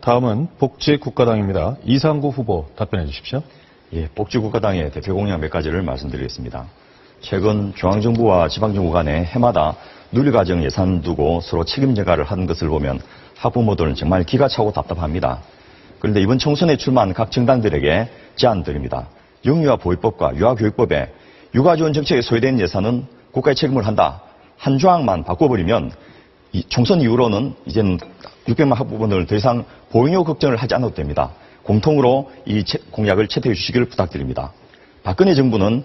다음은 복지국가당입니다. 이상구 후보 답변해 주십시오. 예, 복지국가당의 대표 공약 몇 가지를 말씀드리겠습니다. 최근 중앙정부와 지방정부 간에 해마다 누리과정 예산 두고 서로 책임 전가를 하는 것을 보면 학부모들은 정말 기가 차고 답답합니다. 그런데 이번 총선에 출마한 각 정당들에게 제안드립니다. 영유아 보호법과 유아교육법에 육아지원 정책에 소요된 예산은 국가의 책임을 한다. 한 조항만 바꿔버리면 이 총선 이후로는 이제는 600만 학부모들 더 이상 보육료 걱정을 하지 않아도 됩니다. 공통으로 이 공약을 채택해 주시기를 부탁드립니다. 박근혜 정부는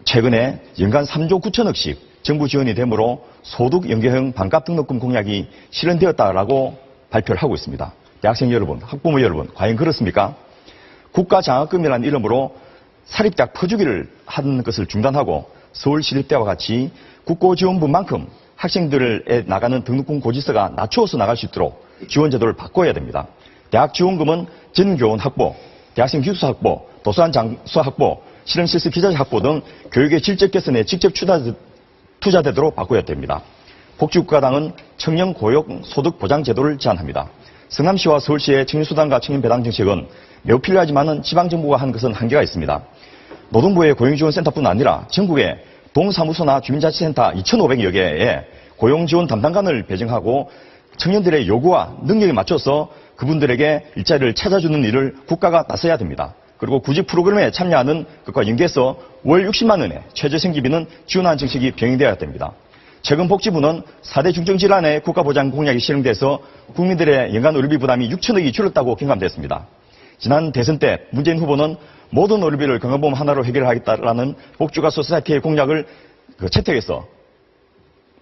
최근에 연간 3조 9천억씩 정부 지원이 되므로 소득 연계형 반값 등록금 공약이 실현되었다라고 발표를 하고 있습니다. 대학생 여러분, 학부모 여러분, 과연 그렇습니까? 국가장학금이라는 이름으로 사립대학 퍼주기를 한 것을 중단하고 서울시립대와 같이 국고지원부만큼 학생들에 나가는 등록금 고지서가 낮추어서 나갈 수 있도록 지원 제도를 바꿔야 됩니다. 대학 지원금은 전교원 확보, 대학생 기숙사 확보, 도서관 장소 확보, 실험실습 기자재 확보 등 교육의 질적 개선에 직접 투자되도록 바꿔야 됩니다. 복지국가당은 청년 고용 소득 보장 제도를 제안합니다. 성남시와 서울시의 청년수당과 청년배당 정책은 매우 필요하지만 지방정부가 한 것은 한계가 있습니다. 노동부의 고용지원센터뿐 아니라 전국의 동사무소나 주민자치센터 2,500여 개의 고용지원 담당관을 배정하고 청년들의 요구와 능력에 맞춰서 그분들에게 일자리를 찾아주는 일을 국가가 나서야 됩니다. 그리고 구직 프로그램에 참여하는 것과 연계해서 월 60만 원의 최저생계비는 지원하는 정책이 병행되어야 됩니다. 최근 복지부는 4대 중증질환의 국가보장 공약이 실행돼서 국민들의 연간 의료비 부담이 6천억이 줄었다고 경감됐습니다. 지난 대선 때 문재인 후보는 모든 의료비를 건강보험 하나로 해결하겠다라는 복지국가 소사이티의 공약을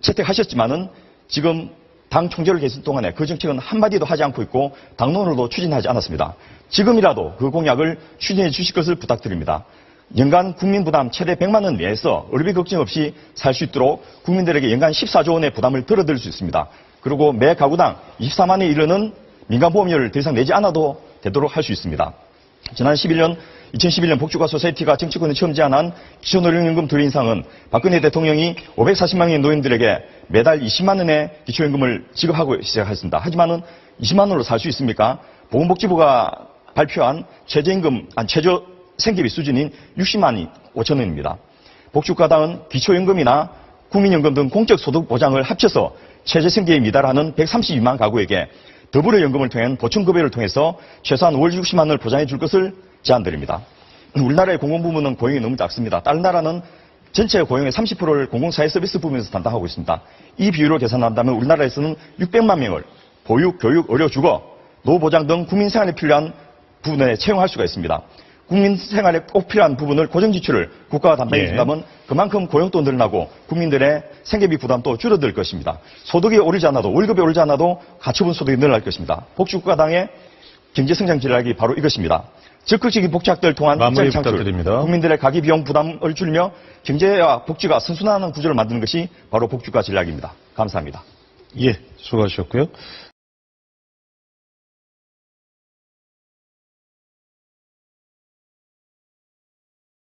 채택하셨지만은 지금 당 총재를 계실 동안에 그 정책은 한마디도 하지 않고 있고 당론으로도 추진하지 않았습니다. 지금이라도 그 공약을 추진해 주실 것을 부탁드립니다. 연간 국민 부담 최대 100만 원 내에서 의료비 걱정 없이 살 수 있도록 국민들에게 연간 14조 원의 부담을 덜어드릴 수 있습니다. 그리고 매 가구당 24만에 이르는 민간보험료를 더 이상 내지 않아도 되도록 할 수 있습니다. 지난 2011년 복지국가 소사이티가 정치권에 처음 제안한 기초노령연금 둘 인상은 박근혜 대통령이 540만의 노인들에게 매달 20만 원의 기초연금을 지급하고 시작했습니다. 하지만은 20만 원으로 살 수 있습니까? 보건복지부가 발표한 최저 생계비 수준인 60만 5천 원입니다. 복지국가당은 기초연금이나 국민연금 등 공적 소득 보장을 합쳐서 최저 생계에 미달하는 132만 가구에게 더불어연금을 통한 보충급여를 통해서 최소한 월 60만 원을 보장해 줄 것을 제안드립니다. 우리나라의 공공부문은 고용이 너무 작습니다. 다른 나라는 전체 고용의 30%를 공공사회서비스 부문에서 담당하고 있습니다. 이 비율로 계산한다면 우리나라에서는 600만 명을 보육, 교육, 의료, 주거, 노보장 등 국민생활에 필요한 부분에 채용할 수가 있습니다. 국민생활에 꼭 필요한 부분을 고정지출을 국가가 담당해 준다면 그만큼 고용도 늘어나고 국민들의 생계비 부담도 줄어들 것입니다. 소득이 오르지 않아도 월급이 오르지 않아도 가처분 소득이 늘어날 것입니다. 복지국가당의 경제성장 전략이 바로 이것입니다. 적극적인 복지학대를 통한 일자리 창출, 국민들의 가기 비용 부담을 줄이며 경제와 복지가 선순환하는 구조를 만드는 것이 바로 복지국가 전략입니다. 감사합니다. 예, 수고하셨고요.